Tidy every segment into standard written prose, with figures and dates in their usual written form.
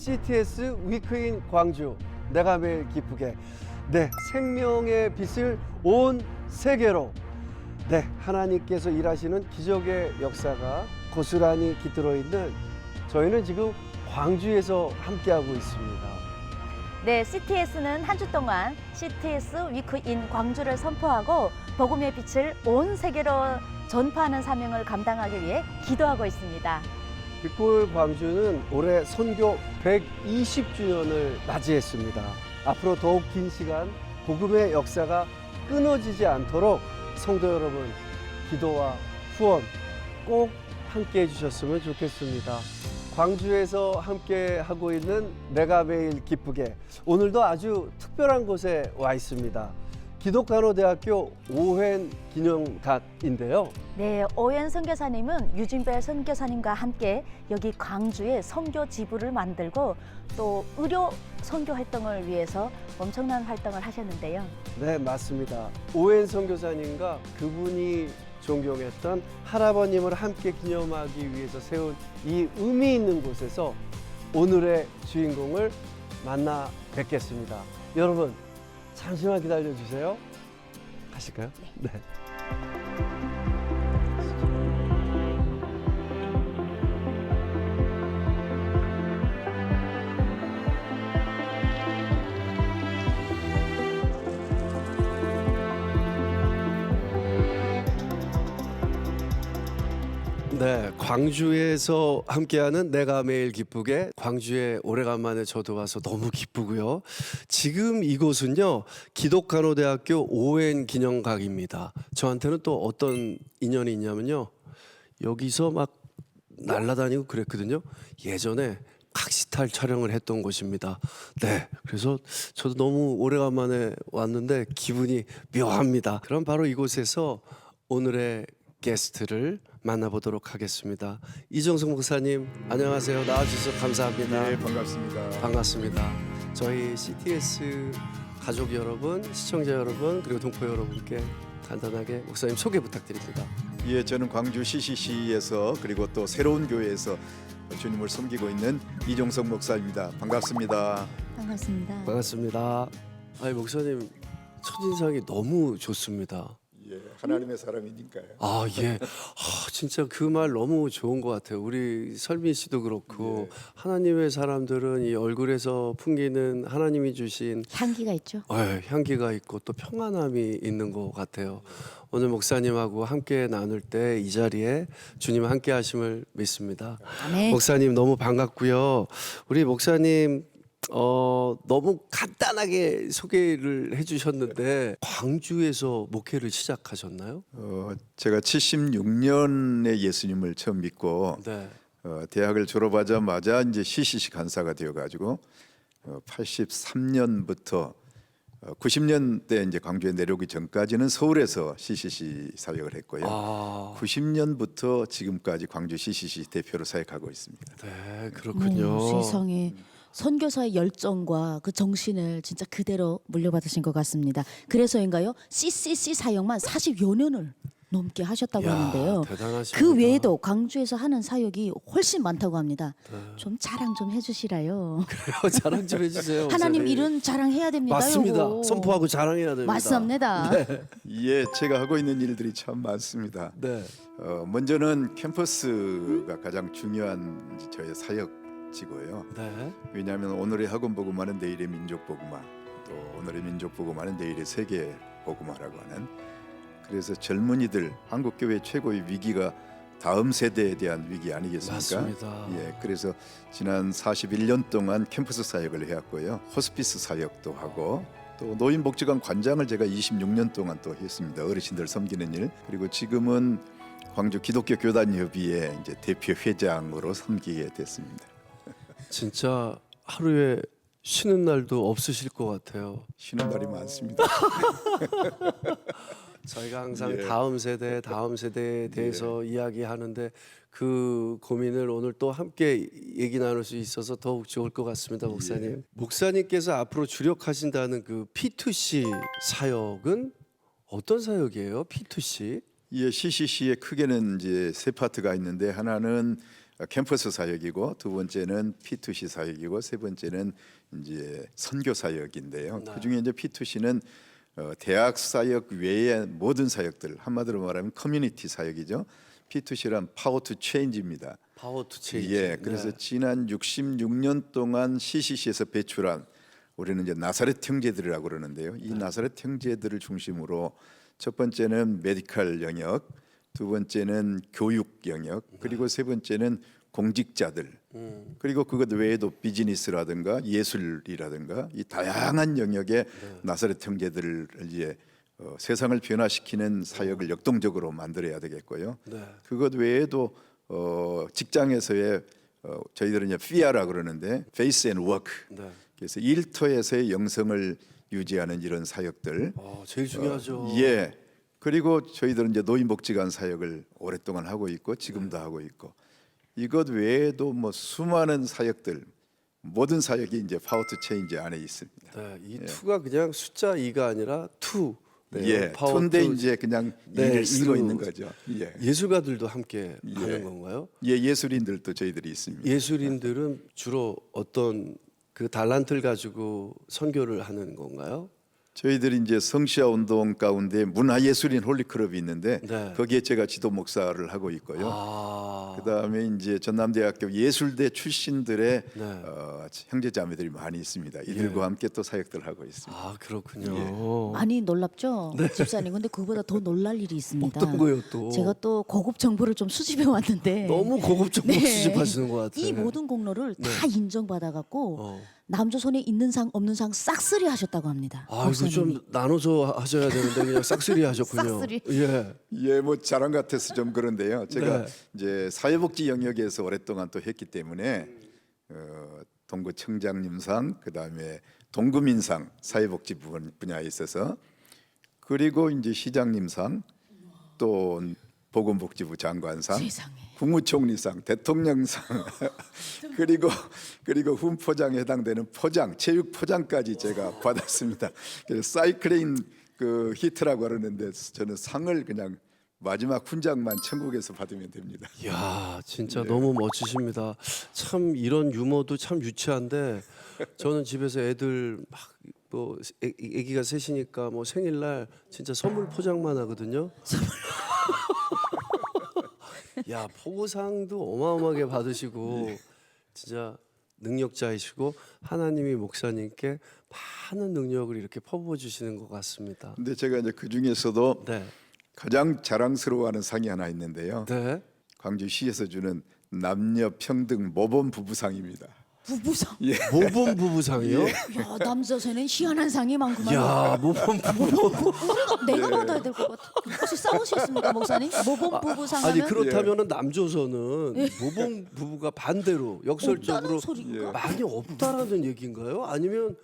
CTS 위크인 광주 내가 매일 기쁘게 생명의 빛을 온 세계로 하나님께서 일하시는 기적의 역사가 고스란히 깃들어 있는 저희는 지금 광주에서 함께하고 있습니다. 네, CTS는 한 주 동안 CTS 위크인 광주를 선포하고 복음의 빛을 온 세계로 전파하는 사명을 감당하기 위해 기도하고 있습니다. 빛골 광주는 올해 선교 120주년을 맞이했습니다. 앞으로 더욱 긴 시간 복음의 역사가 끊어지지 않도록 성도 여러분 기도와 후원 꼭 함께 해주셨으면 좋겠습니다. 광주에서 함께 하고 있는 내가 매일 기쁘게 오늘도 아주 특별한 곳에 와 있습니다. 기독간호대학교 오웬 기념각인데요. 네, 오웬 선교사님은 유진벨 선교사님과 함께 여기 광주에 선교 지부를 만들고 또 의료 선교 활동을 위해서 엄청난 활동을 하셨는데요. 네, 맞습니다. 오웬 선교사님과 그분이 존경했던 할아버님을 함께 기념하기 위해서 세운 이 의미 있는 곳에서 오늘의 주인공을 만나 뵙겠습니다. 여러분 잠시만 기다려 주세요. 가실까요? 네. 네, 광주에서 함께하는 내가 매일 기쁘게 광주에 오래간만에 저도 와서 너무 기쁘고요. 지금 이곳은요 기독간호대학교 오웬 기념각입니다. 저한테는 또 어떤 인연이 있냐면요, 여기서 막 날아다니고 그랬거든요. 예전에 각시탈 촬영을 했던 곳입니다. 네, 그래서 저도 너무 오래간만에 왔는데 기분이 묘합니다. 그럼 바로 이곳에서 오늘의 게스트를 만나보도록 하겠습니다. 이정석 목사님 안녕하세요. 나와주셔서 감사합니다. 네, 반갑습니다. 반갑습니다. 저희 CTS 가족 여러분, 시청자 여러분, 그리고 동포 여러분께 간단하게 목사님 소개 부탁드립니다. 예, 저는 광주 CCC에서 그리고 또 새로운 교회에서 주님을 섬기고 있는 이종석 목사입니다. 반갑습니다. 반갑습니다. 반갑습니다. 아니 목사님 첫인상이 너무 좋습니다. 예, 하나님의 사람이니까요. 아, 예. 진짜 그 말 너무 좋은 것 같아요. 우리 설민 씨도 그렇고 하나님의 사람들은 이 얼굴에서 풍기는 하나님이 주신 향기가 있죠. 향기가 있고 또 평안함이 있는 것 같아요. 오늘 목사님하고 함께 나눌 때 이 자리에 주님 함께 하심을 믿습니다. 아멘. 목사님 너무 반갑고요. 우리 목사님 너무 간단하게 소개를 해주셨는데 광주에서 목회를 시작하셨나요? 제가 76년에 예수님을 처음 믿고 네. 대학을 졸업하자마자 이제 CCC 간사가 되어가지고 83년부터 90년대 이제 광주에 내려오기 전까지는 서울에서 CCC 사역을 했고요. 90년부터 지금까지 광주 CCC 대표로 사역하고 있습니다. 네, 그렇군요. 세상에 선교사의 열정과 그 정신을 진짜 그대로 물려받으신 것 같습니다. 그래서인가요? CCC 사역만 40여 년을 넘게 하셨다고 이야, 하는데요. 대단하십니다. 그 외에도 광주에서 하는 사역이 훨씬 많다고 합니다. 좀 자랑 좀 해주시라요. 그래요, 자랑 좀 해주세요. 하나님 목사님. 일은 자랑해야 됩니다. 맞습니다. 요거. 선포하고 자랑해야 됩니다. 맞습니다. 예, 제가 하고 있는 일들이 참 많습니다. 네. 먼저는 캠퍼스가 가장 중요한 저의 사역지고요. 네. 왜냐하면 오늘의 학원 복음화는 내일의 민족 복음화, 또 오늘의 민족 복음화는 내일의 세계 복음화라고 하는. 그래서 젊은이들, 한국 교회 최고의 위기가 다음 세대에 대한 위기 아니겠습니까? 맞습니다. 예, 그래서 지난 41년 동안 캠퍼스 사역을 해왔고요, 호스피스 사역도 하고, 또 노인복지관 관장을 제가 26년 동안 또 했습니다. 어르신들 섬기는 일. 그리고 지금은 광주 기독교 교단협의회 이제 대표 회장으로 섬기게 됐습니다. 진짜 하루에 쉬는 날도 없으실 것 같아요. 쉬는 날이 많습니다. 저희가 항상 예. 다음 세대에 대해서 이야기하는데 그 고민을 오늘 또 함께 얘기 나눌 수 있어서 더욱 좋을 것 같습니다, 목사님. 목사님께서 앞으로 주력하신다는 그 P2C 사역은 어떤 사역이에요? P2C? 예, CCC에 크게는 이제 세 파트가 있는데, 하나는 캠퍼스 사역이고 두 번째는 P2C 사역이고 세 번째는 이제 선교 사역인데요. 네. 그중에 이제 P2C는 대학 사역 외의 모든 사역들 한마디로 말하면 커뮤니티 사역이죠. P2C란 파워 투 체인지입니다. 파워 투 체인지. 예, 그래서 지난 66년 동안 CCC에서 배출한 우리는 이제 나사렛 형제들이라고 그러는데요. 이 나사렛 형제들을 중심으로 첫 번째는 메디컬 영역, 두 번째는 교육 영역, 그리고 세 번째는 공직자들, 그리고 그것 외에도 비즈니스라든가 예술이라든가 이 다양한 영역의 나사렛 형제들을 이제 세상을 변화시키는 사역을 역동적으로 만들어야 되겠고요. 네. 그것 외에도 직장에서의 저희들은 이제 FIA라 그러는데 Face and Work. 네. 그래서 일터에서의 영성을 유지하는 이런 사역들. 제일 중요하죠. 예. 그리고 저희들은 이제 노인복지관 사역을 오랫동안 하고 있고 지금도 하고 있고 이것 외에도 뭐 수많은 사역들 모든 사역이 이제 파워 투 체인지 안에 있습니다. 네, 이 투가 그냥 숫자 2가 아니라 투. 네, 예. 파워 투인데 투. 이제 그냥 네, 일을 쓰고 이루- 있는 거죠. 예. 예술가들도 함께 예. 하는 건가요? 예, 예술인들도 저희들이 있습니다. 예술인들은 주로 어떤 그 달란트를 가지고 선교를 하는 건가요? 저희들이 이제 성시아 운동 가운데 문화예술인 홀리클럽이 있는데 네. 거기에 제가 지도 목사를 하고 있고요. 그다음에 이제 전남대학교 예술대 출신들의 네. 형제자매들이 많이 있습니다. 이들과 함께 또 사역들 하고 있습니다. 그렇군요. 많이 놀랍죠, 집사님. 근데 그보다 더 놀랄 일이 있습니다. 어떤 거요 또? 제가 또 고급 정보를 좀 수집해 왔는데 너무 고급 정보 네. 수집하시는 것 같아요. 이 모든 공로를 다 인정받아 갖고 어. 남조선에 있는 상 없는 상 싹쓸이 하셨다고 합니다. 이거 좀 나눠서 하셔야 되는데 그냥 싹쓸이 하셨군요. 싹쓸이. 예. 예, 뭐 자랑 같아서 좀 그런데요. 제가 네. 이제 사회복지 영역에서 오랫동안 또 했기 때문에 동구청장님상, 그다음에 동구민상 사회복지 분야에 있어서 그리고 이제 시장님상, 또 보건복지부 장관상, 세상에. 국무총리상, 대통령상, 그리고 훈포장에 해당되는 포장, 체육 포장까지 제가 받았습니다. 그래서 사이클링 그 히트라고 그러는데 저는 상을 그냥 마지막 훈장만 천국에서 받으면 됩니다. 이야, 진짜 너무 멋지십니다. 참 이런 유머도 참 유치한데 저는 집에서 애들 막 뭐 애기가 셋이니까 뭐 생일날 진짜 선물 포장만 하거든요. 야, 포고상도 어마어마하게 받으시고 진짜 능력자이시고 하나님이 목사님께 많은 능력을 이렇게 퍼부어 주시는 것 같습니다. 근데 제가 이제 그 중에서도 네. 가장 자랑스러워하는 상이 하나 있는데요. 네. 광주시에서 주는 남녀 평등 모범 부부상입니다. 부부상. 모범 부부상이요? 야, 남조선엔 희한한 상이 많구만. 야, 모범 부부. 우리가 내가 받아야 될 것 같아. 혹시 싸우셨습니까, 목사님? 모범 부부상 아니 하면 그렇다면은 남조선은 모범 부부가 반대로 역설적으로 없다는 소리인가? 많이 없다라는 얘기인가요? 아니면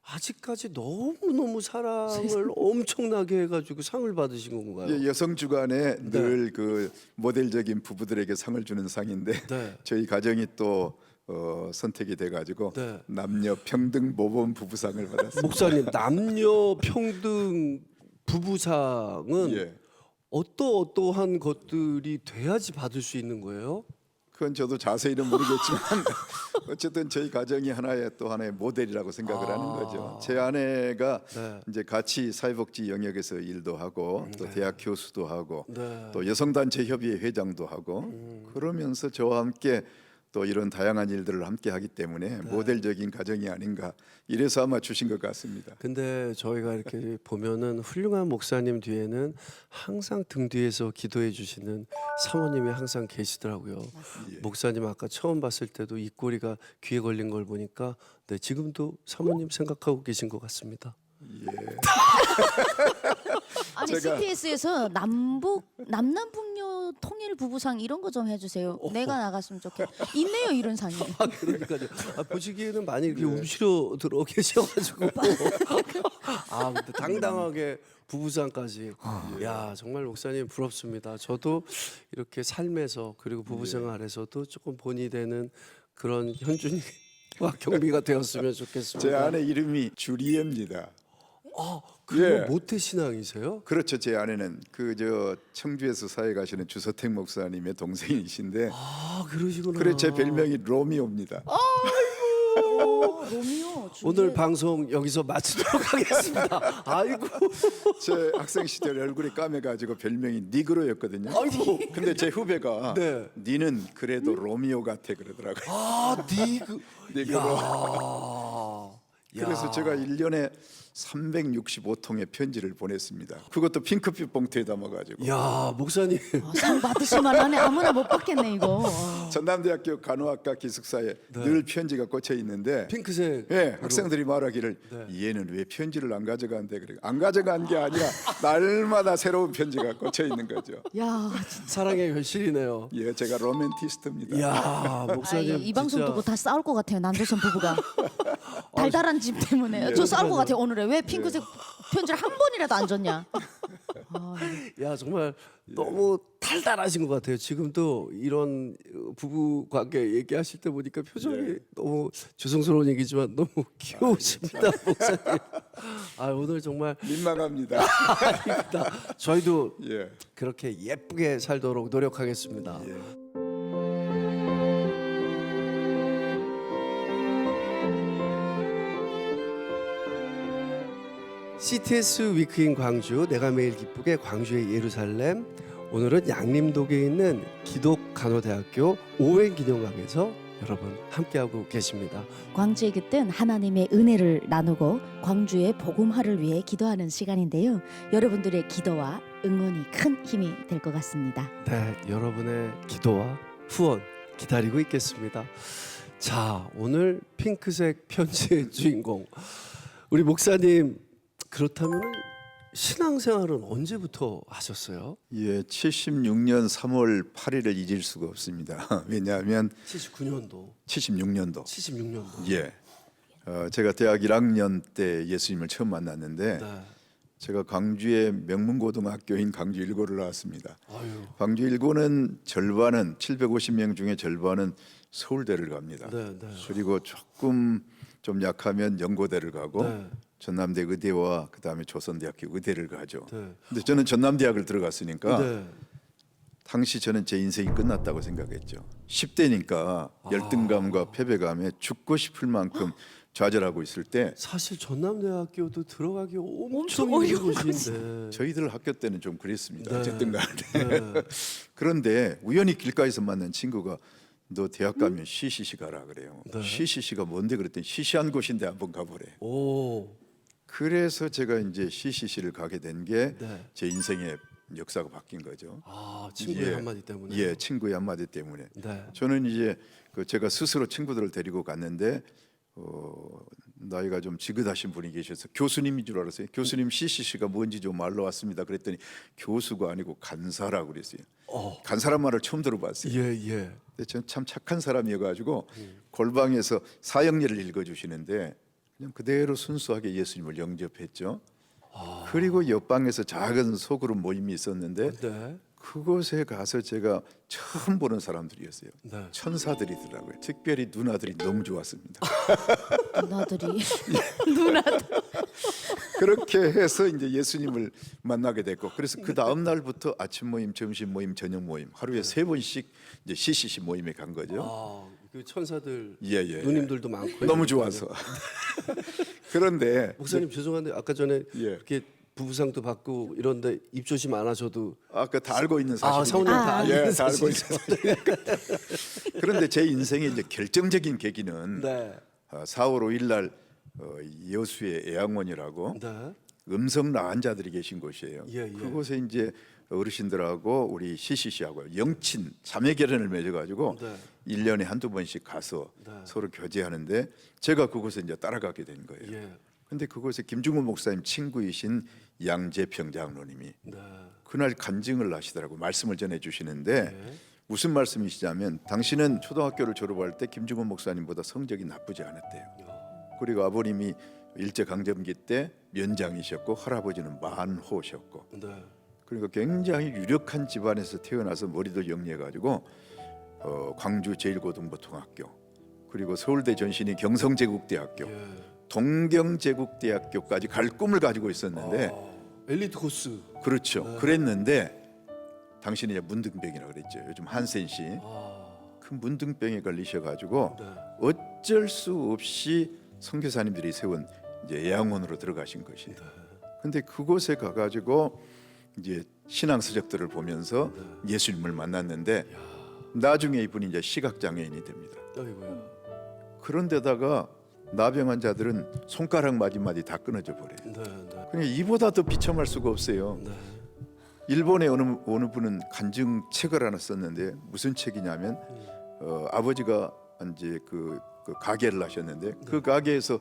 아직까지 너무 사랑을 엄청나게 해가지고 상을 받으신 건가요? 예, 여성 주간에 늘 그 모델적인 부부들에게 상을 주는 상인데 네. 저희 가정이 또 선택이 돼가지고 네. 남녀 평등 모범 부부상을 받았습니다. 목사님, 남녀 평등 부부상은 예, 어떠한 것들이 돼야지 받을 수 있는 거예요? 그건 저도 자세히는 모르겠지만 어쨌든 저희 가정이 또 하나의 모델이라고 생각을 하는 거죠. 제 아내가 네. 이제 같이 사회복지 영역에서 일도 하고 또 대학 교수도 하고 네. 또 여성단체 협의회 회장도 하고 그러면서 저와 함께 또 이런 다양한 일들을 함께 하기 때문에 모델적인 가정이 아닌가 이래서 아마 주신 것 같습니다. 근데 저희가 이렇게 보면은 훌륭한 목사님 뒤에는 항상 등 뒤에서 기도해 주시는 사모님이 항상 계시더라고요. 목사님 아까 처음 봤을 때도 입꼬리가 귀에 걸린 걸 보니까 네, 지금도 사모님 생각하고 계신 것 같습니다. 아니 제가- CPS에서 남남북녀 통일 부부상 이런 거 좀 해주세요. 내가 나갔으면 좋겠. 있네요 이런 상이. 그러니까요. 보시기에는 많이 이렇게 움츠려 들어 계셔가지고 근데 당당하게 부부상까지. 야, 정말 목사님 부럽습니다. 저도 이렇게 삶에서 그리고 부부생활에서도 조금 본이 되는 그런 현준이와 경비가 되었으면 좋겠습니다. 제 아내 이름이 주리에입니다. 그리고 모태 신앙이세요? 그렇죠. 제 아내는 그 저 청주에서 사회 가시는 주서택 목사님의 동생이신데 아, 그러시구나. 그래 제 별명이 로미오입니다. 로미오 오늘 방송 여기서 마치도록 하겠습니다. 아이고. 제 학생 시절 얼굴이 까매가지고 별명이 니그로였거든요. 아이고. 근데 제 후배가 네. 니는 그래도 로미오 같아 그러더라고요. 아, 니그. 니그로. 야. 그래서 제가 1년에 365통의 편지를 보냈습니다. 그것도 핑크빛 봉투에 담아가지고 야, 목사님. 상 받으실 만하네. 아무나 못 받겠네 이거. 전남대학교 간호학과 기숙사에 늘 편지가 꽂혀 있는데 핑크색. 예, 학생들이 말하기를 얘는 왜 편지를 안 가져간대 그래. 안 가져간 게 아니라 날마다 새로운 편지가 꽂혀 있는 거죠. 야, 사랑의 현실이네요. 예, 제가 로맨티스트입니다. 야, 목사님. 이 방송 진짜. 두고 다 싸울 것 같아요. 남조선 부부가 달달한 집 때문에 저 싸울 것 같아요. 오늘에 왜 핑크색 편지를 한 번이라도 안 줬냐? 야, 정말 너무 달달하신 것 같아요. 지금도 이런 부부 관계 얘기하실 때 보니까 표정이 너무 죄송스러운 얘기지만 너무 귀여우십니다, 목사님. 아, 오늘 정말 민망합니다. 아닙니다. 저희도 예. 그렇게 예쁘게 살도록 노력하겠습니다. 예. CTS 위크인 광주, 내가 매일 기쁘게 광주의 예루살렘. 오늘은 양림동에 있는 기독간호대학교 오웬 기념관에서 여러분 함께하고 계십니다. 광주에 깃든 하나님의 은혜를 나누고 광주의 복음화를 위해 기도하는 시간인데요. 여러분들의 기도와 응원이 큰 힘이 될 것 같습니다. 네, 여러분의 기도와 후원 기다리고 있겠습니다. 자, 오늘 핑크색 편지의 주인공 우리 목사님, 그렇다면 신앙생활은 언제부터 하셨어요? 예, 76년 3월 8일을 잊을 수가 없습니다. 왜냐하면 79년도, 76년도. 76년도. 예, 제가 대학 1학년 때 예수님을 처음 만났는데 네. 제가 광주의 명문고등학교인 광주 1고를 나왔습니다. 아유. 광주 1고는 절반은 750명 중에 절반은 서울대를 갑니다. 네, 네. 그리고 조금 좀 약하면 연고대를 가고 네. 전남대 의대와 그다음에 조선대학교 의대를 가죠. 네. 근데 저는 전남대학을 들어갔으니까 네. 당시 저는 제 인생이 끝났다고 생각했죠. 10대니까 열등감과 패배감에 죽고 싶을 만큼 좌절하고 있을 때 사실 전남대학교도 들어가기 엄청 엄청 힘든 어려운 곳인데. 저희들 학교 때는 좀 그랬습니다. 네. 어쨌든 간에. 네. 그런데 우연히 길가에서 만난 친구가 너 대학 가면 CCC 가라 그래요. 네. CCC가 뭔데 그랬더니 시시한 곳인데 한번 가보래. 오. 그래서 제가 이제 CCC를 가게 된 게 제 네. 인생의 역사가 바뀐 거죠. 아, 친구의 예. 한마디 때문에. 예, 친구의 한마디 때문에. 네. 저는 이제 제가 스스로 친구들을 데리고 갔는데 나이가 좀 지긋하신 분이 계셔서 교수님인 줄 알았어요. 교수님 CCC가 뭔지 좀 알러 왔습니다. 그랬더니 교수가 아니고 간사라고 그랬어요. 간사란 말을 처음 들어봤어요. 예, 예. 근데 저는 참 착한 사람이어가지고 골방에서 사형리를 읽어주시는데 그냥 그대로 순수하게 예수님을 영접했죠. 그리고 옆방에서 작은 소그룹 모임이 있었는데 네. 그곳에 가서 제가 처음 보는 사람들이었어요. 네. 천사들이더라고요. 특별히 누나들이 너무 좋았습니다. 누나들이 그렇게 해서 이제 예수님을 만나게 됐고, 그래서 그 다음 날부터 아침 모임, 점심 모임, 저녁 모임 하루에 3번씩 이제 CCC 모임에 간 거죠. 아, 그 천사들 예. 누님들도 많고 너무 좋아서. 그런데 목사님 죄송한데 아까 전에 예. 이렇게 부부상도 받고 이런데 입조심 안 하셔도 아까 다 알고 있는 아, 사실이니까. 사모님 다 알고 있는 다 알고 있는 사실이니까. 그런데 제 인생의 이제 결정적인 계기는 네. 4월 5일 날 여수의 애양원이라고 네. 음성 나은 자들이 계신 곳이에요. 예, 예. 그곳에 이제 어르신들하고 우리 CCC하고 영친 자매 결연을 맺어가지고 네. 1년에 한두 번씩 가서 네. 서로 교제하는데 제가 그곳에 이제 따라가게 된 거예요. 예. 근데 그곳에 김중훈 목사님 친구이신 양재평 장로님이 네. 그날 간증을 하시더라고요. 말씀을 전해주시는데 네. 무슨 말씀이시냐면 당신은 초등학교를 졸업할 때 김중훈 목사님보다 성적이 나쁘지 않았대요. 그리고 아버님이 일제강점기 때 면장이셨고 할아버지는 만호셨고 네. 그러니까 굉장히 유력한 집안에서 태어나서 머리도 영리해가지고 광주 제1고등보통학교 그리고 서울대 전신이 경성제국대학교 예. 동경제국대학교까지 갈 꿈을 가지고 있었는데 엘리트 코스. 그렇죠. 그랬는데 당신이 이제 문둥병이라 그랬죠. 요즘 한센 씨. 그 문둥병에 걸리셔가지고 네. 어쩔 수 없이 선교사님들이 세운 이제 예양원으로 들어가신 것이에요. 근데 그곳에 가가지고 이제 신앙 서적들을 보면서 예수님을 만났는데 나중에 이분이 이제 시각 장애인이 됩니다. 아이고야. 그런데다가 나병 환자들은 손가락 마디마디 다 끊어져 버려요. 네, 네, 그냥 이보다 더 비참할 수가 없어요. 네. 일본의 어느 분은 간증 책을 하나 썼는데 무슨 책이냐면 아버지가 이제 그 가게를 하셨는데 그 가게에서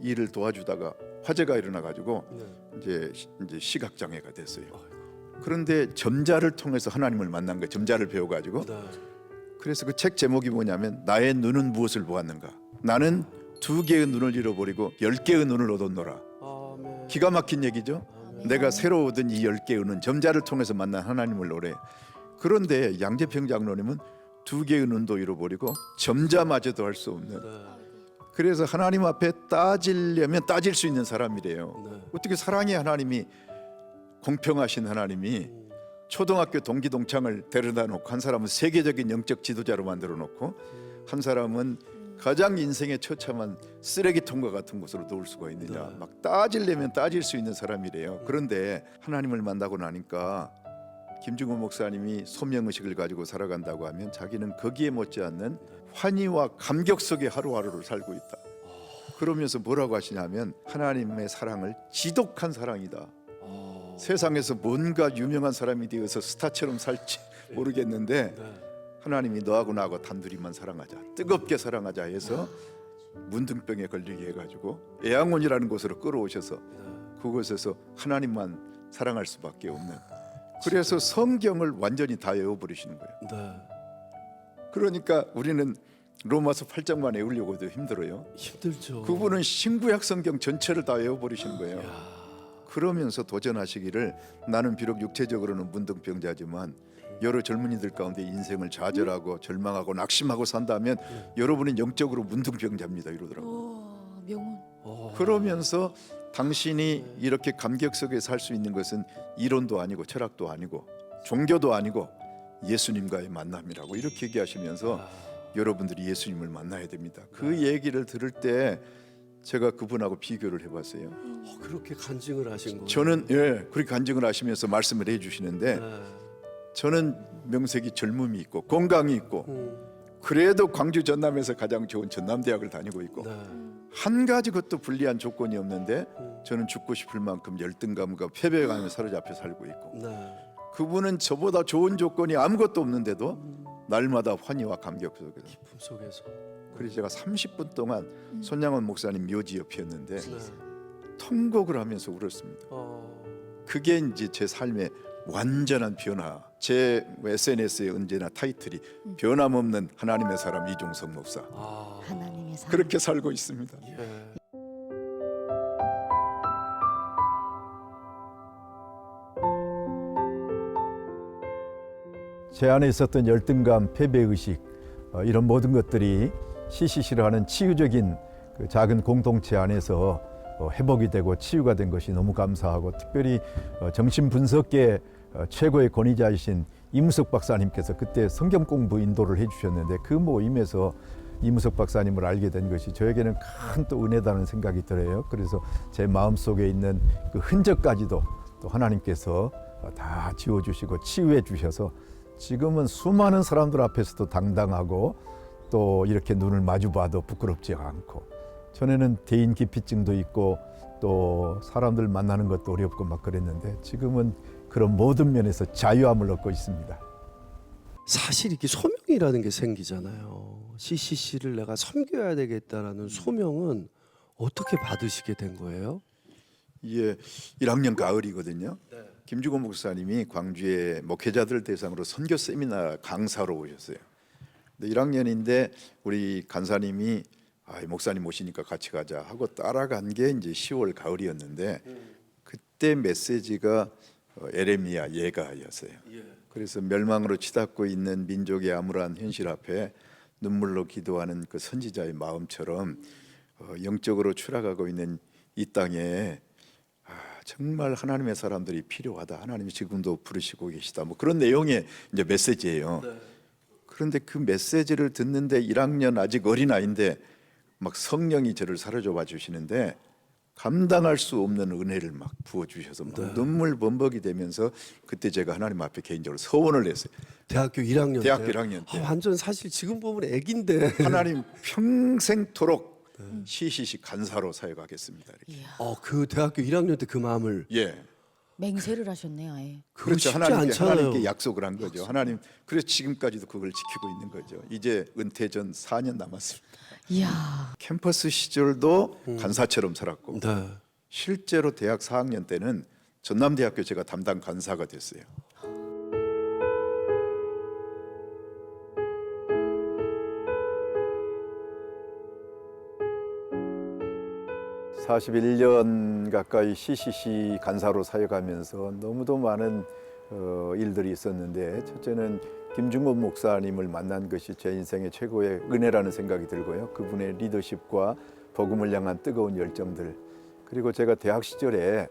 일을 도와주다가 화재가 일어나 가지고 이제 시각 장애가 됐어요. 그런데 점자를 통해서 하나님을 만난 거예요. 점자를 배워 가지고. 네. 그래서 그 책 제목이 뭐냐면 나의 눈은 무엇을 보았는가? 나는 2개의 눈을 잃어버리고 10개의 눈을 얻었노라. 아멘. 기가 막힌 얘기죠. 내가 새로 얻은 이 10개의 눈, 점자를 통해서 만난 하나님을 노래. 그런데 양재평 장로님은 2개의 눈도 잃어버리고 점자마저도 할 수 없는. 네. 그래서 하나님 앞에 따지려면 따질 수 있는 사람이래요. 네. 어떻게 사랑의 하나님이, 공평하신 하나님이 초등학교 동기 동창을 데려다 놓고 한 사람은 세계적인 영적 지도자로 만들어 놓고 한 사람은 가장 인생의 처참한 쓰레기통과 같은 곳으로 놓을 수가 있느냐. 네. 막 따지려면 따질 수 있는 사람이래요. 그런데 하나님을 만나고 나니까 김중호 목사님이 소명의식을 가지고 살아간다고 하면 자기는 거기에 못지않는 환희와 감격 속에 하루하루를 살고 있다. 그러면서 뭐라고 하시냐면 하나님의 사랑을 지독한 사랑이다. 세상에서 뭔가 유명한 사람이 되어서 스타처럼 살지 모르겠는데 하나님이 너하고 나하고 단둘이만 사랑하자, 뜨겁게 사랑하자 해서 문둥병에 걸리게 해가지고 애양원이라는 곳으로 끌어오셔서 그곳에서 하나님만 사랑할 수밖에 없는. 그래서 성경을 완전히 다 외워버리시는 거예요. 네. 그러니까 우리는 로마서 8장만 외우려고도 힘들어요. 힘들죠. 그분은 신구약 성경 전체를 다 외워버리시는 거예요. 그러면서 도전하시기를 나는 비록 육체적으로는 문둥병자지만 여러 젊은이들 가운데 인생을 좌절하고 절망하고 낙심하고 산다면 여러분은 영적으로 문둥병자입니다 이러더라고요. 명운. 그러면서 당신이 이렇게 감격 속에 살 수 있는 것은 이론도 아니고 철학도 아니고 종교도 아니고 예수님과의 만남이라고 이렇게 얘기하시면서 여러분들이 예수님을 만나야 됩니다. 그 얘기를 들을 때 제가 그분하고 비교를 해봤어요. 그렇게 간증을 하신 거예요. 저는 그렇게 간증을 하시면서 말씀을 해주시는데 네. 저는 명색이 젊음이 있고 건강이 있고 그래도 광주 전남에서 가장 좋은 전남대학을 다니고 있고 네. 한 가지 것도 불리한 조건이 없는데 저는 죽고 싶을 만큼 열등감과 패배감에 사로잡혀 살고 있고 네. 그분은 저보다 좋은 조건이 아무것도 없는데도 날마다 환희와 감격 속에서. 기쁨 속에서. 그래서 제가 30분 동안 손양원 목사님 묘지 옆이었는데 네. 통곡을 하면서 울었습니다. 어. 그게 이제 제 삶의 완전한 변화. 제 SNS에 언제나 타이틀이 변함없는 하나님의 사람 이종석 목사. 아. 하나님의 사랑. 그렇게 살고 있습니다. 예. 제 안에 있었던 열등감, 패배의식 이런 모든 것들이 CCC를 하는 치유적인 그 작은 공동체 안에서 회복이 되고 치유가 된 것이 너무 감사하고 특별히 정신분석계 최고의 권위자이신 이무석 박사님께서 그때 성경 공부 인도를 해주셨는데 그 모임에서 이무석 박사님을 알게 된 것이 저에게는 큰 또 은혜다는 생각이 들어요. 그래서 제 마음속에 있는 그 흔적까지도 또 하나님께서 다 지워주시고 치유해 주셔서 지금은 수많은 사람들 앞에서도 당당하고 또 이렇게 눈을 마주 봐도 부끄럽지 않고 전에는 대인 기피증도 있고 또 사람들 만나는 것도 어렵고 막 그랬는데 지금은 그런 모든 면에서 자유함을 얻고 있습니다. 사실 이게 소명이라는 게 생기잖아요. CCC를 내가 섬겨야 되겠다라는 소명은 어떻게 받으시게 된 거예요? 이게 1학년 가을이거든요. 김주곤 목사님이 광주의 목회자들 대상으로 선교 세미나 강사로 오셨어요. 근데 1학년인데 우리 간사님이 목사님 오시니까 같이 가자 하고 따라간 게 이제 10월 가을이었는데 그때 메시지가 에레미야 예가였어요. 그래서 멸망으로 치닫고 있는 민족의 암울한 현실 앞에 눈물로 기도하는 그 선지자의 마음처럼 영적으로 추락하고 있는 이 땅에 정말 하나님의 사람들이 필요하다. 하나님이 지금도 부르시고 계시다. 뭐 그런 내용의 이제 메시지예요. 그런데 그 메시지를 듣는데 1학년 아직 어린 아이인데 막 성령이 저를 사로잡아 주시는데 감당할 수 없는 은혜를 막 부어 주셔서 막 눈물 범벅이 되면서 그때 제가 하나님 앞에 개인적으로 서원을 했어요. 대학교 1학년 대학교 때. 1학년 때. 완전 사실 지금 보면 애긴데. 하나님 평생토록 CCC 간사로 사역하겠습니다. 이렇게. 그 대학교 1학년 때 그 마음을 예. 맹세를 하셨네요, 아예. 그거 그렇죠. 쉽지 않잖아요. 하나님께 약속을 한 거죠. 하나님 그래서 지금까지도 그걸 지키고 있는 거죠. 이제 은퇴 전 4년 남았습니다. 이야. 캠퍼스 시절도 간사처럼 살았고 네. 실제로 대학 4학년 때는 전남대학교 제가 담당 간사가 됐어요. (41년) 가까이 CCC 간사로 사역하면서 너무도 많은 일들이 있었는데, 첫째는 김중곤 목사님을 만난 것이 제 인생의 최고의 은혜라는 생각이 들고요. 그분의 리더십과 복음을 향한 뜨거운 열정들, 그리고 제가 대학 시절에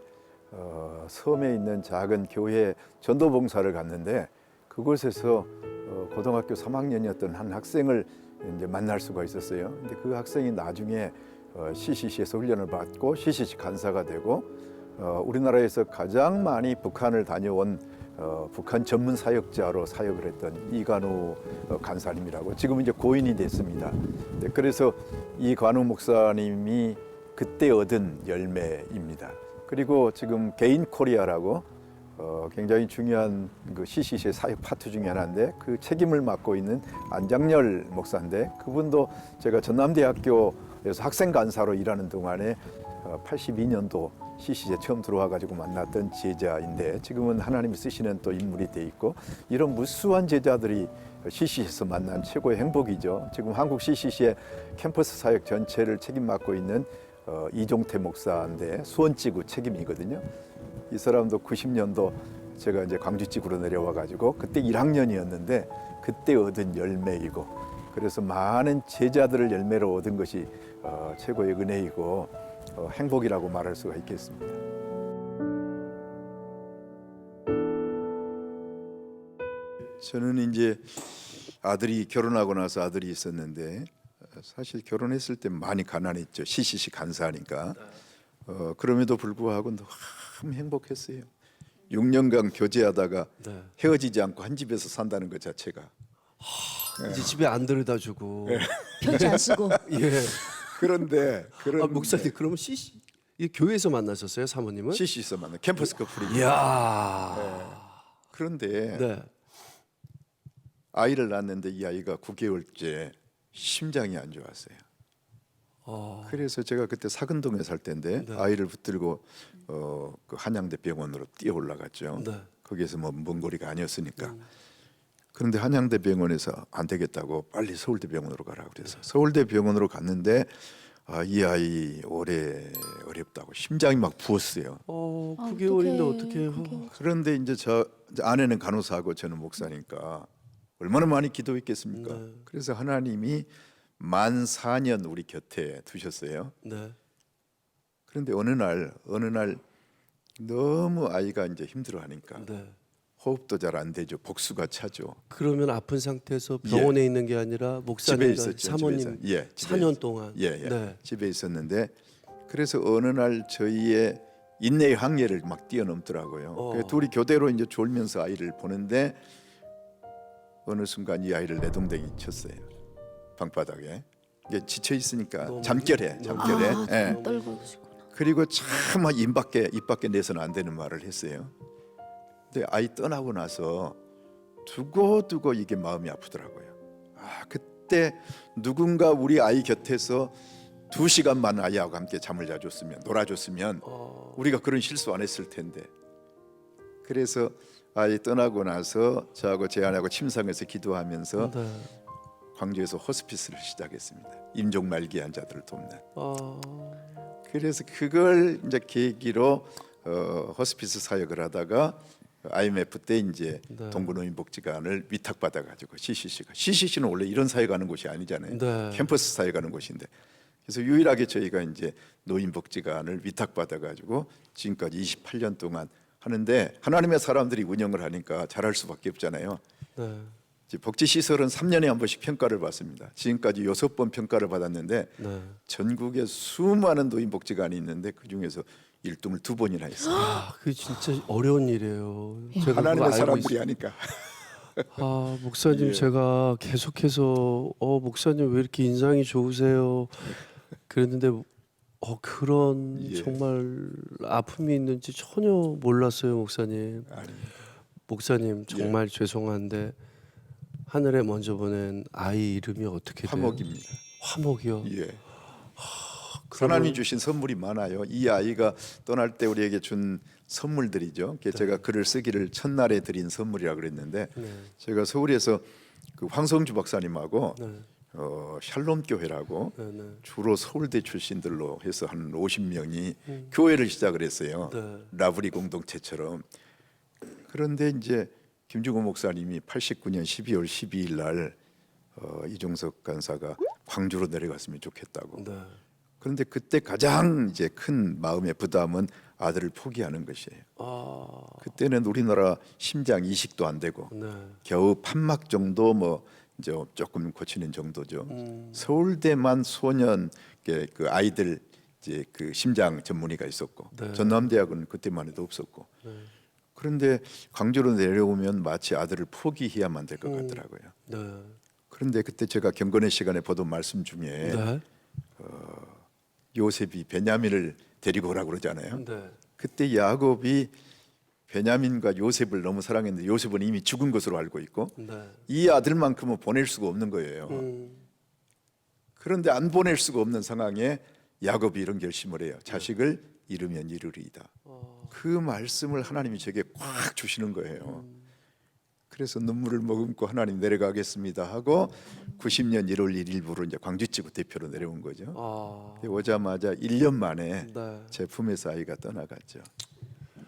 섬에 있는 작은 교회 전도봉사를 갔는데, 그곳에서 고등학교 3학년이었던 한 학생을 이제 만날 수가 있었어요. 근데 그 학생이 나중에 CCC에서 훈련을 받고 CCC 간사가 되고, 우리나라에서 가장 많이 북한을 다녀온 북한 전문 사역자로 사역을 했던 이관우 간사님이라고, 지금 이제 고인이 됐습니다. 네, 그래서 이관우 목사님이 그때 얻은 열매입니다. 그리고 지금 개인 코리아라고 굉장히 중요한 그 CCC의 사역 파트 중에 하나인데, 그 책임을 맡고 있는 안장렬 목사인데, 그분도 제가 전남대학교에서 학생 간사로 일하는 동안에 82년도 CCC에 처음 들어와 가지고 만났던 제자인데, 지금은 하나님이 쓰시는 또 인물이 돼 있고, 이런 무수한 제자들이 CCC에서 만난 최고의 행복이죠. 지금 한국 CCC의 캠퍼스 사역 전체를 책임 맡고 있는 이종태 목사인데, 수원지구 책임이거든요. 이 사람도 90년도 제가 이제 광주지구로 내려와 가지고 그때 1학년이었는데 그때 얻은 열매이고, 그래서 많은 제자들을 열매로 얻은 것이 최고의 은혜이고 행복이라고 말할 수가 있겠습니다. 저는 이제 아들이 결혼하고 나서 아들이 있었는데, 사실 결혼했을 때 많이 가난했죠. CCC 간사니까. 그럼에도 불구하고 너무 행복했어요. 6년간 교제하다가 네. 헤어지지 않고 한 집에서 산다는 것 자체가. 이제 집에 안 데려다 주고. 편지 안 쓰고. 예. 그런데 목사님 그러면 CC 이 교회에서 만나셨어요, 사모님은? CCC에서 만난 캠퍼스 커플이. 이야. 그런데 네. 아이를 낳았는데 이 아이가 9개월째 심장이 안 좋았어요. 그래서 제가 그때 사근동에 살 때인데 네. 아이를 붙들고 그 한양대 병원으로 뛰어 올라갔죠. 네. 거기에서 뭐 먼 거리가 아니었으니까. 그런데 한양대 병원에서 안 되겠다고 빨리 서울대 병원으로 가라고 그래서 서울대 병원으로 갔는데, 이 아이 오래 어렵다고 심장이 막 부었어요. 9개월인데 어떻게 해요? 그런데 이제 이제 아내는 간호사고 저는 목사니까 얼마나 많이 기도했겠습니까? 네. 그래서 하나님이 만 4년 우리 곁에 두셨어요. 네. 그런데 어느 날 너무 아이가 이제 힘들어하니까 네. 호흡도 잘 안 되죠. 복수가 차죠. 그러면 아픈 상태에서 병원에 있는 게 아니라 집에 목사님과 있었죠. 사모님 집에서. 예, 집에 4년 동안. 예. 네. 집에 있었는데, 그래서 어느 날 저희의 인내의 항해를 막 뛰어넘더라고요. 그래서 둘이 교대로 이제 졸면서 아이를 보는데 어느 순간 이 아이를 내동댕이 쳤어요. 방바닥에. 이게 지쳐 있으니까 너무 잠결에. 아, 예. 떨고 계시구나. 그리고 참 입 밖에 내서는 안 되는 말을 했어요. 근데 아이 떠나고 나서 두고두고 이게 마음이 아프더라고요. 그때 누군가 우리 아이 곁에서 2시간만 아이하고 함께 잠을 자줬으면, 놀아줬으면 우리가 그런 실수 안 했을 텐데. 그래서 아이 떠나고 나서 저하고 제 아내하고 침상에서 기도하면서 네. 광주에서 호스피스를 시작했습니다. 임종 말기 환자들을 돕는. 아, 그래서 그걸 이제 계기로 호스피스 사역을 하다가 IMF 때 이제 네. 동부노인복지관을 위탁받아 가지고 CCC는 원래 이런 사역하는 곳이 아니잖아요. 네. 캠퍼스 사역하는 곳인데 그래서 유일하게 저희가 이제 노인복지관을 위탁받아 가지고 지금까지 28년 동안 하는데 하나님의 사람들이 운영을 하니까 잘할 수밖에 없잖아요. 네. 이제 복지시설은 3년에 한 번씩 평가를 받습니다. 지금까지 6번 평가를 받았는데 네. 전국에 수많은 노인복지관이 있는데 그 중에서 1등을 2번이나 했어요. 아, 그게 진짜 어려운 일이에요. 제가 그거 하나님의 알고 사람들이 있어요. 하니까. 아, 목사님 예. 제가 계속해서 목사님 왜 이렇게 인상이 좋으세요? 그랬는데 그런 예. 정말 아픔이 있는지 전혀 몰랐어요, 목사님. 아닙니다. 목사님 정말 죄송한데 하늘에 먼저 보낸 아이 이름이 어떻게 돼요? 화목입니다. 화목이요. 예. 그러면- 하나님이 주신 선물이 많아요. 이 아이가 떠날 때 우리에게 준 선물들이죠. 제가 글을 쓰기를 첫날에 드린 선물이라 그랬는데 네. 제가 서울에서 그 황성주 박사님하고 네. 샬롬 교회라고 네. 네. 주로 서울대 출신들로 해서 한 50명이 교회를 시작을 했어요. 네. 라브리 공동체처럼. 그런데 이제 김주고 목사님이 89년 12월 12일 날 이종석 간사가 광주로 내려갔으면 좋겠다고. 네. 그런데 그때 가장 이제 큰 마음의 부담은 아들을 포기하는 것이에요. 아, 그때는 우리나라 심장 이식도 안 되고 네. 겨우 판막 정도 뭐 이제 조금 고치는 정도죠. 서울대만 소년 그 아이들 이제 그 심장 전문의가 있었고 네. 전남대학은 그때만 해도 없었고. 그런데 광주로 내려오면 마치 아들을 포기해야만 될 것 같더라고요. 네. 그런데 그때 제가 경건의 시간에 보던 말씀 중에 네. 요셉이 베냐민을 데리고 오라고 그러잖아요. 네. 그때 야곱이 베냐민과 요셉을 너무 사랑했는데 요셉은 이미 죽은 것으로 알고 있고 네. 이 아들만큼은 보낼 수가 없는 거예요. 그런데 안 보낼 수가 없는 상황에 야곱이 이런 결심을 해요. 자식을 잃으면 이르리이다. 그 말씀을 하나님이 제게 꽉 주시는 거예요. 그래서 눈물을 머금고 하나님 내려가겠습니다 하고 90년 1월 1일부로 이제 광주지구 대표로 내려온 거죠. 아, 오자마자 1년 만에 네. 제 품에서 아이가 떠나갔죠.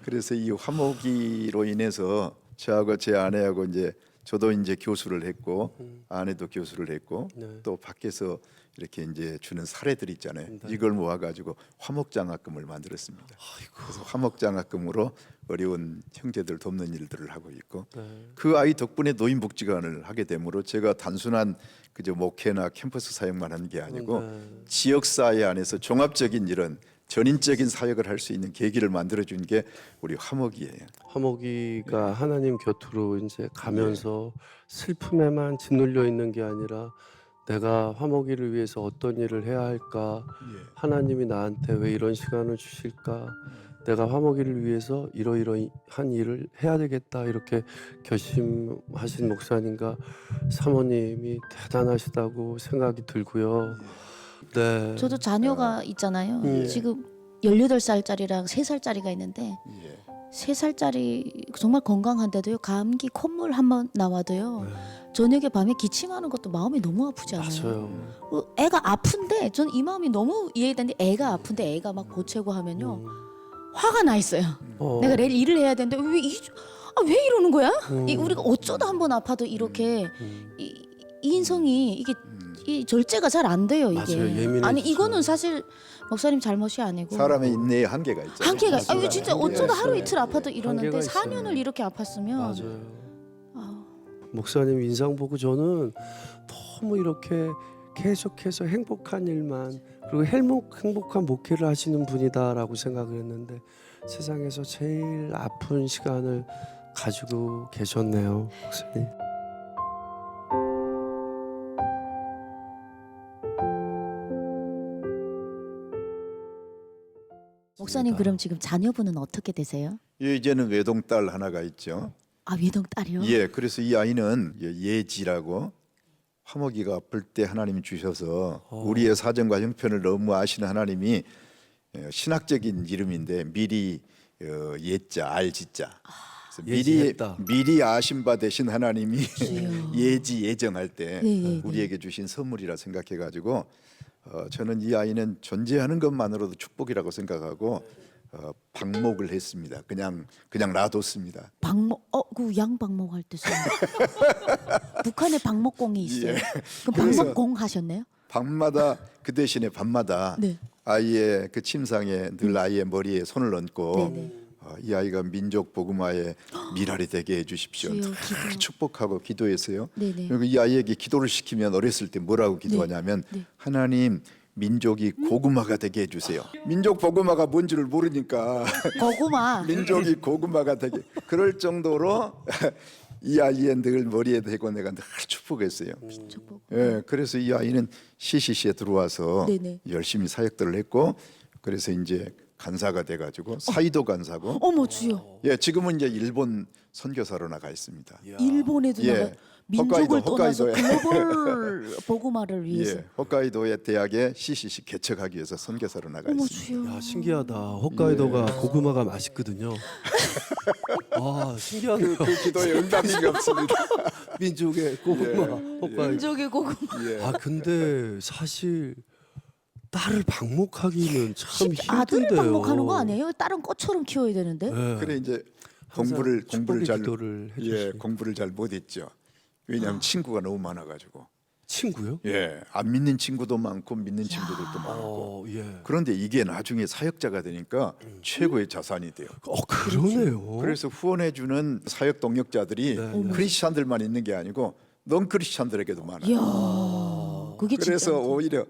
그래서 이 화목이로 인해서 저하고 제 아내하고 이제 저도 이제 교수를 했고 아내도 교수를 했고 네. 또 밖에서 이렇게 이제 주는 사례들 있잖아요. 이걸 모아가지고 화목장학금을 만들었습니다. 그래서 화목장학금으로 어려운 형제들 돕는 일들을 하고 있고 네. 그 아이 덕분에 노인복지관을 하게 되므로 제가 단순한 그저 목회나 캠퍼스 사역만 하는 게 아니고 네. 지역사회 안에서 종합적인 이런 전인적인 사역을 할 수 있는 계기를 만들어준 게 우리 화목이에요. 화목이가 하나님 곁으로 이제 가면서 슬픔에만 짓눌려 있는 게 아니라 내가 화목이를 위해서 어떤 일을 해야 할까? 하나님이 나한테 왜 이런 시간을 주실까? 내가 화목이를 위해서 이러이러한 일을 해야 되겠다 이렇게 결심하신 목사님과 사모님이 대단하시다고 생각이 들고요. 네. 저도 자녀가 있잖아요. 예. 지금 18살짜리랑 3살짜리가 있는데 예. 3살짜리 정말 건강한데도요. 감기 콧물 한번 나와도요. 저녁에 밤에 기침하는 것도 마음이 너무 아프지 않아요? 맞아요. 애가 아픈데 전 이 마음이 너무 이해되는데 애가 아픈데 애가 막 보채고 하면요. 화가 나 있어요. 내가 내일 일을 해야 되는데 왜 이러는 거야? 우리가 어쩌다 한번 아파도 이렇게 이 인성이 이게 이 절제가 잘 안 돼요 이게. 맞아요. 예민해지죠. 아니 이거는 사실 목사님 잘못이 아니고 사람의 인내에 한계가 있죠. 한계가 이거 진짜 어쩌다 하루 있어요. 이틀 아파도 이러는데 한계가 있어요. 4년을 이렇게 아팠으면 맞아요. 아, 목사님 인상 보고 저는 너무 이렇게 계속해서 행복한 일만 그리고 행복한 목회를 하시는 분이다라고 생각을 했는데 세상에서 제일 아픈 시간을 가지고 계셨네요, 목사님. 목사님 그럼 지금 자녀분은 어떻게 되세요? 예, 이제는 외동딸 하나가 있죠. 아 외동 딸이요? 예, 그래서 이 아이는 예지라고 화목이가 아플 때 하나님이 주셔서 우리의 사정과 형편을 너무 아시는 하나님이 신학적인 이름인데 미리 예자 알지자. 그래서 예지했다. 미리 아신 바 되신 하나님이 주여. 예지 예정할 때 예. 우리에게 주신 선물이라 생각해가지고 저는 이 아이는 존재하는 것만으로도 축복이라고 생각하고 방목을 했습니다. 그냥 놔뒀습니다. 방목 그 양방목 할 때 쓰는 북한에 방목공이 있어요. 그럼 그래서- 방목공 하셨네요? 밤마다 그 대신에 밤마다 네. 아이의 그 침상에 늘 아이의 머리에 손을 얹고 네네. 이 아이가 민족 복음화의 미랄이 되게 해주십시오. 주여, 늘 기도. 축복하고 기도했어요. 네네. 그리고 이 아이에게 기도를 시키면 어렸을 때 뭐라고 기도하냐면 네. 하나님 민족이 고구마가 되게 해주세요. 민족 복음화가 뭔지를 모르니까 고구마. 민족이 고구마가 되게 그럴 정도로 이 아이의 늘 머리에 대고 내가 늘 축복했어요. 축복. 예, 그래서 이 아이는 CCC에 들어와서 네네. 열심히 사역들을 했고 그래서 이제 간사가 돼가지고 사이도 간사고 어머 주여. 예 지금은 이제 일본 선교사로 나가 있습니다. 일본에도 예. 나가 민족을 떠나서 홋카이도에. 글로벌 복음화를 위해서. 예, 홋카이도의 대학에 CCC 개척하기 위해서 선교사로 나가 어머 있습니다. 주여. 야, 신기하다. 홋카이도가 고구마가 맛있거든요. 아, 신기하네요. 그 기도에 응답이 없습니다. 민족의 고구마. 홋카이도. 민족의 고구마. 예. 아, 근데 사실 딸을 방목하기는 참 힘든데요. 아들을 방목하는 거 아니에요? 딸은 꽃처럼 키워야 되는데. 네. 그래 이제 항상 공부를 축복의 잘 기도를 예, 해주시니. 공부를 잘 못했죠. 왜냐하면 친구가 너무 많아가지고 친구요? 예, 안 믿는 친구도 많고 믿는 친구들도 많고 예. 그런데 이게 나중에 사역자가 되니까 최고의 자산이 돼요. 그러네요. 그래서 후원해주는 사역 동력자들이 네. 크리스찬들만 있는 게 아니고 넌 크리스찬들에게도 많아요. 이야. 그게 그래서 진짜. 오히려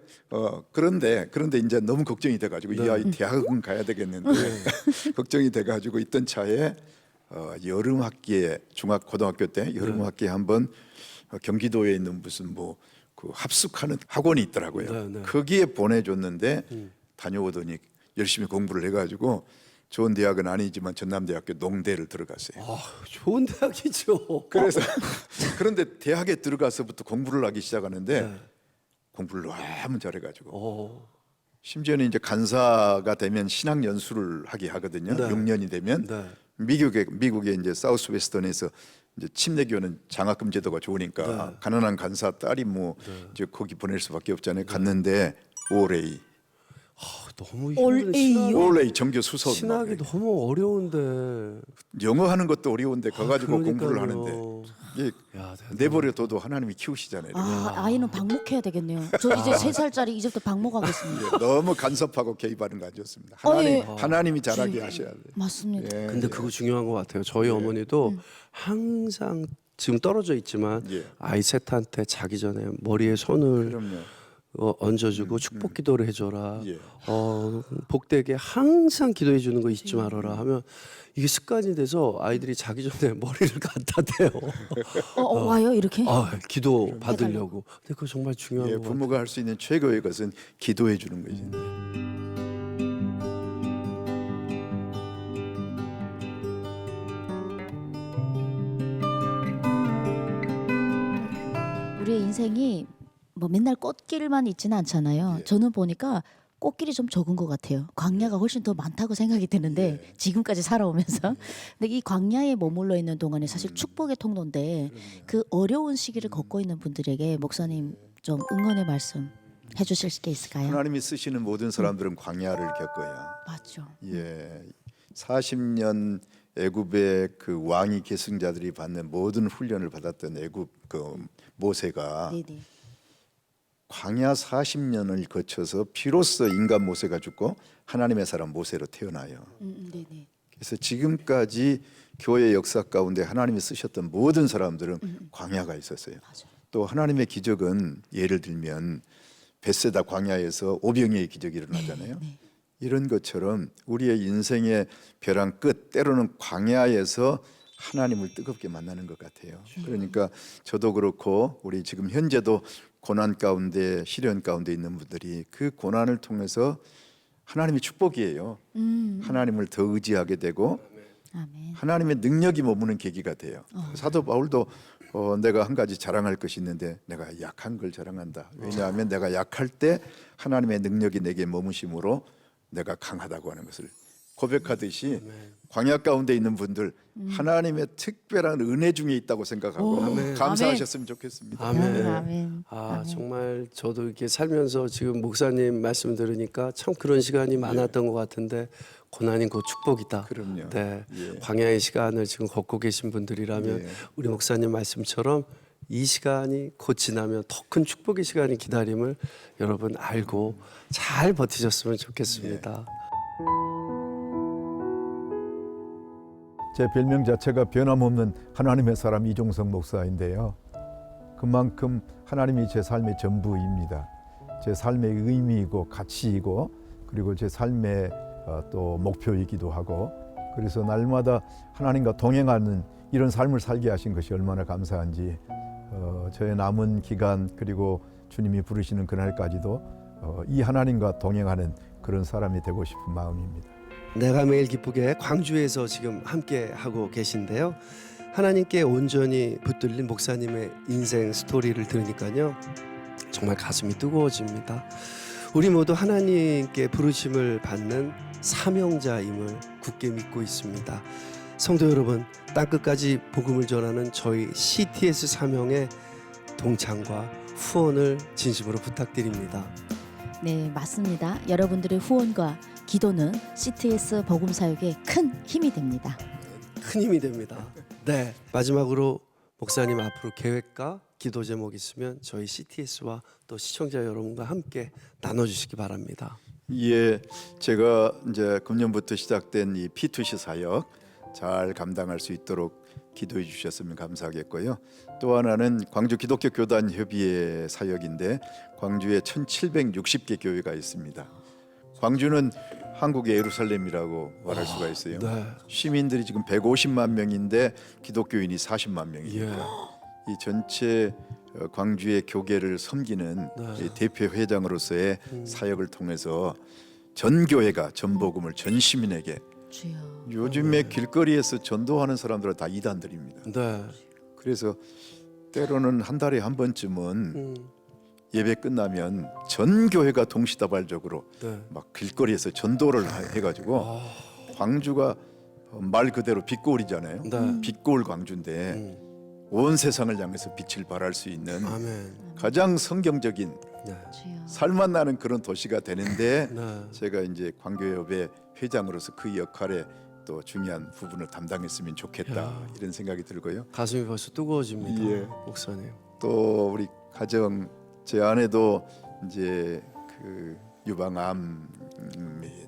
그런데 이제 너무 걱정이 돼가지고 이 아이 대학은 가야 되겠는데 걱정이 돼가지고 있던 차에 여름 학기에 중학 고등학교 때 여름 학기에 한번 경기도에 있는 무슨 뭐 그 합숙하는 학원이 있더라고요. 네, 네. 거기에 보내줬는데 다녀오더니 열심히 공부를 해가지고 좋은 대학은 아니지만 전남대학교 농대를 들어갔어요. 아, 좋은 대학이죠. 그래서 그런데 대학에 들어가서부터 공부를 하기 시작하는데 네. 공부를 너무 잘해가지고 어, 심지어는 이제 간사가 되면 신학 연수를 하게 하거든요. 네. 6년이 되면 네. 미국에 이제 사우스 웨스턴에서 이제 침례교는 장학금 제도가 좋으니까 네. 가난한 간사 딸이 뭐 이제 거기 보낼 수밖에 없잖아요. 갔는데 올레이 너무 올에이요? 힘든 올레이 정교 수석 신학이 너무 어려운데. 영어 하는 것도 어려운데 가가지고 공부를 그러니까요. 하는데 이게 야, 대단하다. 내버려둬도 하나님이 키우시잖아요. 아이는 방목해야 되겠네요. 저 이제 3살짜리 이제부터 방목하겠습니다. 예, 너무 간섭하고 개입하는 거 아니었습니다. 예. 하나님이 잘하게 하셔야 돼요. 맞습니다. 예. 근데 그거 중요한 것 같아요. 저희 어머니도 항상 지금 떨어져 있지만 예. 아이 셋한테 자기 전에 머리에 손을 그럼요. 얹어주고 축복 기도를 해줘라. 예. 복되게 항상 기도해 주는 거 잊지 말아라 하면 이게 습관이 돼서 아이들이 자기 전에 머리를 갖다 대요. 와요 이렇게? 기도 받으려고. 근데 그거 정말 중요한 예, 것 같아요. 부모가 할 수 있는 최고의 것은 기도해 주는 거죠. 우리의 인생이 뭐 맨날 꽃길만 있지는 않잖아요. 저는 보니까 꽃길이 좀 적은 것 같아요. 광야가 훨씬 더 많다고 생각이 드는데 지금까지 살아오면서 근데 이 광야에 머물러 있는 동안에 사실 축복의 통로인데 그 어려운 시기를 겪고 있는 분들에게 목사님 좀 응원의 말씀 해주실 게 있을까요? 하나님이 쓰시는 모든 사람들은 광야를 겪어요. 맞죠. 예, 40년 애굽의 그 왕위 계승자들이 받는 모든 훈련을 받았던 애굽 그 모세가 네네. 광야 40년을 거쳐서 비로소 인간 모세가 죽고 하나님의 사람 모세로 태어나요. 네네. 그래서 지금까지 교회 역사 가운데 하나님이 쓰셨던 모든 사람들은 광야가 있었어요. 또 하나님의 기적은 예를 들면 벳세다 광야에서 오병이의 기적이 일어나잖아요. 네. 이런 것처럼 우리의 인생의 벼랑 끝 때로는 광야에서 하나님을 뜨겁게 만나는 것 같아요. 그러니까 저도 그렇고 우리 지금 현재도 고난 가운데 시련 가운데 있는 분들이 그 고난을 통해서 하나님의 축복이에요. 하나님을 더 의지하게 되고 아멘. 하나님의 능력이 머무는 계기가 돼요. 사도 바울도 내가 한 가지 자랑할 것이 있는데 내가 약한 걸 자랑한다. 왜냐하면 내가 약할 때 하나님의 능력이 내게 머무심으로 내가 강하다고 하는 것을 고백하듯이 광야 가운데 있는 분들 하나님의 특별한 은혜 중에 있다고 생각하고 감사하셨으면 좋겠습니다. 아멘. 아멘. 정말 저도 이렇게 살면서 지금 목사님 말씀 들으니까 참 그런 시간이 많았던 것 같은데 고난이 곧 축복이다. 그럼요. 네, 예. 광야의 시간을 지금 걷고 계신 분들이라면 예. 우리 목사님 말씀처럼 이 시간이 곧 지나면 더 큰 축복의 시간이 기다림을 여러분 알고 잘 버티셨으면 좋겠습니다. 제 별명 자체가 변함없는 하나님의 사람 이종석 목사인데요. 그만큼 하나님이 제 삶의 전부입니다. 제 삶의 의미이고 가치이고 그리고 제 삶의 또 목표이기도 하고 그래서 날마다 하나님과 동행하는 이런 삶을 살게 하신 것이 얼마나 감사한지 저의 남은 기간 그리고 주님이 부르시는 그날까지도 이 하나님과 동행하는 그런 사람이 되고 싶은 마음입니다. 내가 매일 기쁘게 광주에서 지금 함께 하고 계신데요. 하나님께 온전히 붙들린 목사님의 인생 스토리를 들으니까요. 정말 가슴이 뜨거워집니다. 우리 모두 하나님께 부르심을 받는 사명자임을 굳게 믿고 있습니다. 성도 여러분, 땅끝까지 복음을 전하는 저희 CTS 사명의 동참과 후원을 진심으로 부탁드립니다. 네, 맞습니다. 여러분들의 후원과 기도는 CTS 복음 사역에 큰 힘이 됩니다. 큰 힘이 됩니다. 네, 마지막으로 목사님 앞으로 계획과 기도 제목 있으면 저희 CTS와 또 시청자 여러분과 함께 나눠주시기 바랍니다. 예, 제가 이제 금년부터 시작된 이 P2C 사역 잘 감당할 수 있도록 기도해 주셨으면 감사하겠고요. 또 하나는 광주 기독교 교단 협의회 사역인데 광주에 1760개 교회가 있습니다. 광주는 한국의 예루살렘이라고 말할 수가 있어요. 네. 시민들이 지금 150만 명인데 기독교인이 40만 명이니까 예. 이 전체 광주의 교계를 섬기는 네. 이 대표 회장으로서의 사역을 통해서 전 교회가 전복음을 전 시민에게 주여. 요즘에 길거리에서 전도하는 사람들은 다 이단들입니다. 네. 그래서 때로는 한 달에 한 번쯤은 예배 끝나면 전 교회가 동시다발적으로 네. 막 길거리에서 전도를 해가지고 광주가 말 그대로 빛고울이잖아요. 네. 빛고울 광주인데 온 세상을 향해서 빛을 발할 수 있는 아멘. 가장 성경적인 네. 주여. 살맛 나는 그런 도시가 되는데 네. 제가 이제 광교협의 회장으로서 그 역할에 또 중요한 부분을 담당했으면 좋겠다 야. 이런 생각이 들고요. 가슴이 벌써 뜨거워집니다. 예. 목사님. 또 우리 가정 제 아내도 이제 그 유방암이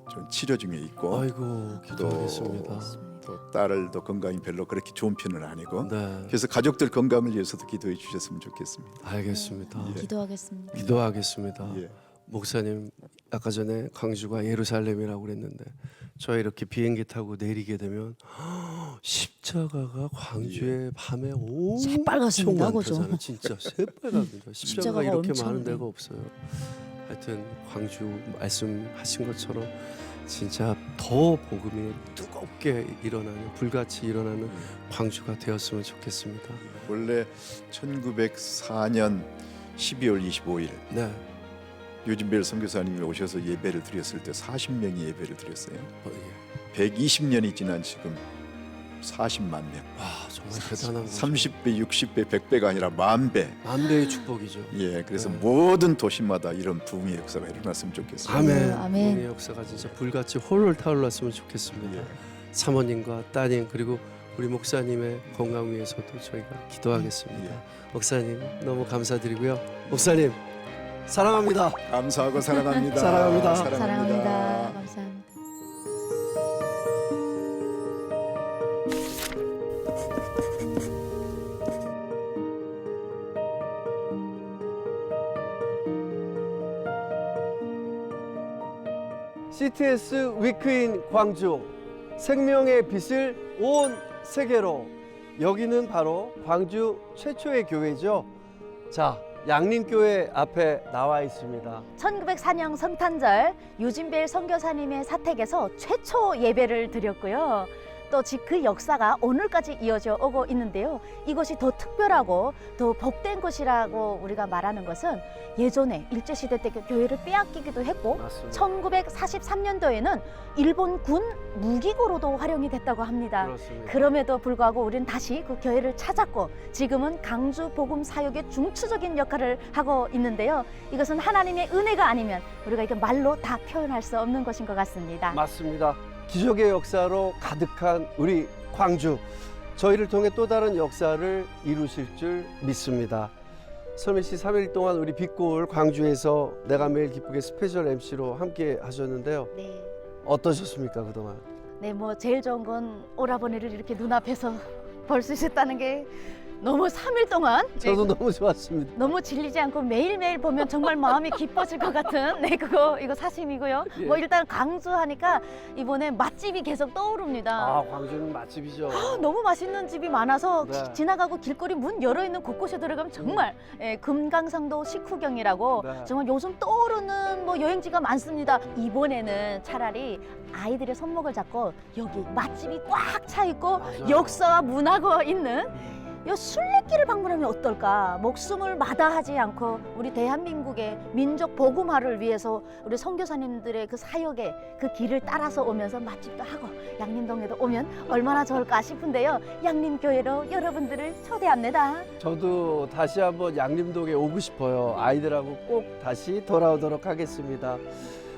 좀 치료 중에 있고 아이고 기도하겠습니다. 또 딸도 건강이 별로 그렇게 좋은 편은 아니고 네. 그래서 가족들 건강을 위해서도 기도해 주셨으면 좋겠습니다. 알겠습니다. 기도하겠습니다. 기도하겠습니다. 예. 목사님 아까 전에 광주가 예루살렘이라고 그랬는데 저 이렇게 비행기 타고 내리게 되면 십자가가 광주의 밤에 엄청 새빨갛습니다, 그죠? 많다잖아요. 진짜 새빨갑니다. 십자가가 십자가가 이렇게 엄청 많은 네. 데가 없어요. 하여튼 광주 말씀하신 것처럼 진짜 더 복음이 뜨겁게 일어나는 불같이 일어나는 광주가 되었으면 좋겠습니다. 원래 1904년 12월 25일 네. 유진벨 선교사님이 오셔서 예배를 드렸을 때 40명이 예배를 드렸어요. 예. 120년이 지난 지금 40만 명. 와 정말 대단한 거죠. 30배, 60배, 100배가 아니라 10,000배. 만배의 축복이죠. 예, 그래서 네. 모든 도시마다 이런 부흥의 역사가 일어났으면 좋겠어요. 아멘. 아멘. 우리의 역사가 진짜 불같이 홀홀 타올랐으면 좋겠습니다. 예. 사모님과 따님 그리고 우리 목사님의 건강 위해서도 저희가 기도하겠습니다. 예. 목사님 너무 감사드리고요. 목사님 사랑합니다. 감사하고 사랑합니다. 사랑합니다. 사랑합니다. 감사합니다. CTS 위크인 광주 생명의 빛을 온 세계로 여기는 바로 광주 최초의 교회죠. 자, 양림교회 앞에 나와 있습니다. 1904년 성탄절 유진벨 선교사님의 사택에서 최초 예배를 드렸고요. 또 그 역사가 오늘까지 이어져 오고 있는데요. 이것이 더 특별하고 더 복된 곳이라고 우리가 말하는 것은 예전에 일제시대 때 교회를 빼앗기기도 했고 맞습니다. 1943년도에는 일본 군 무기고로도 활용이 됐다고 합니다. 그렇습니다. 그럼에도 불구하고 우리는 다시 그 교회를 찾았고 지금은 강주 복음 사역의 중추적인 역할을 하고 있는데요. 이것은 하나님의 은혜가 아니면 우리가 이게 말로 다 표현할 수 없는 것인 것 같습니다. 맞습니다. 기적의 역사로 가득한 우리 광주. 저희를 통해 또 다른 역사를 이루실 줄 믿습니다. 설미 씨 3일 동안 우리 빛골 광주에서 내가 매일 기쁘게 스페셜 MC로 함께 하셨는데요. 네. 어떠셨습니까 그동안? 네, 뭐 제일 좋은 건 오라버니를 이렇게 눈앞에서 볼 수 있었다는 게 너무 3일 동안 저도 너무 좋았습니다. 너무 질리지 않고 매일매일 보면 정말 마음이 기뻐질 것 같은 이거 사심이고요. 예. 뭐 일단 강주 하니까 이번에 맛집이 계속 떠오릅니다. 아 광주는 맛집이죠. 너무 맛있는 집이 많아서 네. 지나가고 길거리 문 열어 있는 곳곳에 들어가면 정말 금강산도 식후경이라고 네. 정말 요즘 떠오르는 뭐 여행지가 많습니다. 이번에는 차라리 아이들의 손목을 잡고 여기 맛집이 꽉 차 있고 맞아요. 역사와 문화가 있는 이 순례길을 방문하면 어떨까? 목숨을 마다하지 않고 우리 대한민국의 민족 복음화를 위해서 우리 선교사님들의 그 사역의 그 길을 따라서 오면서 맛집도 하고 양림동에도 오면 얼마나 좋을까 싶은데요. 양림교회로 여러분들을 초대합니다. 저도 다시 한번 양림동에 오고 싶어요. 아이들하고 꼭 다시 돌아오도록 하겠습니다.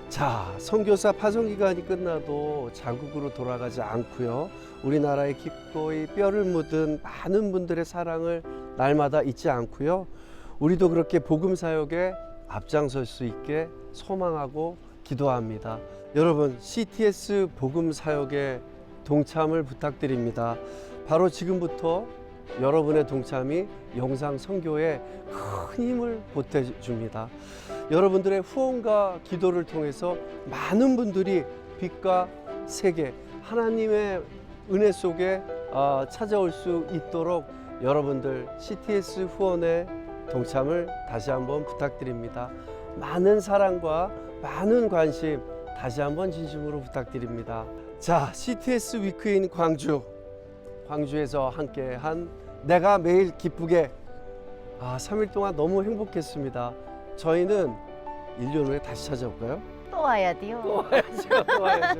자, 선교사 파송 기간이 끝나도 자국으로 돌아가지 않고요. 우리나라의 기꺼이 뼈를 묻은 많은 분들의 사랑을 날마다 잊지 않고요. 우리도 그렇게 복음 사역에 앞장설 수 있게 소망하고 기도합니다. 여러분, CTS 복음 사역에 동참을 부탁드립니다. 바로 지금부터 여러분의 동참이 영상 선교에 큰 힘을 보태줍니다. 여러분들의 후원과 기도를 통해서 많은 분들이 빛과 세계, 하나님의 은혜 속에 찾아올 수 있도록 여러분들 CTS 후원에 동참을 다시 한번 부탁드립니다. 많은 사랑과 많은 관심 다시 한번 진심으로 부탁드립니다. 자, CTS 위크인 광주에서 함께한 내가 매일 기쁘게 3일 동안 너무 행복했습니다. 저희는 1년 후에 다시 찾아올까요? 또 와야 돼요. 또 와야죠.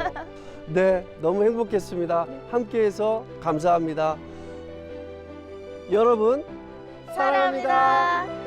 네, 너무 행복했습니다. 함께해서 감사합니다. 여러분, 사랑합니다. 사랑합니다.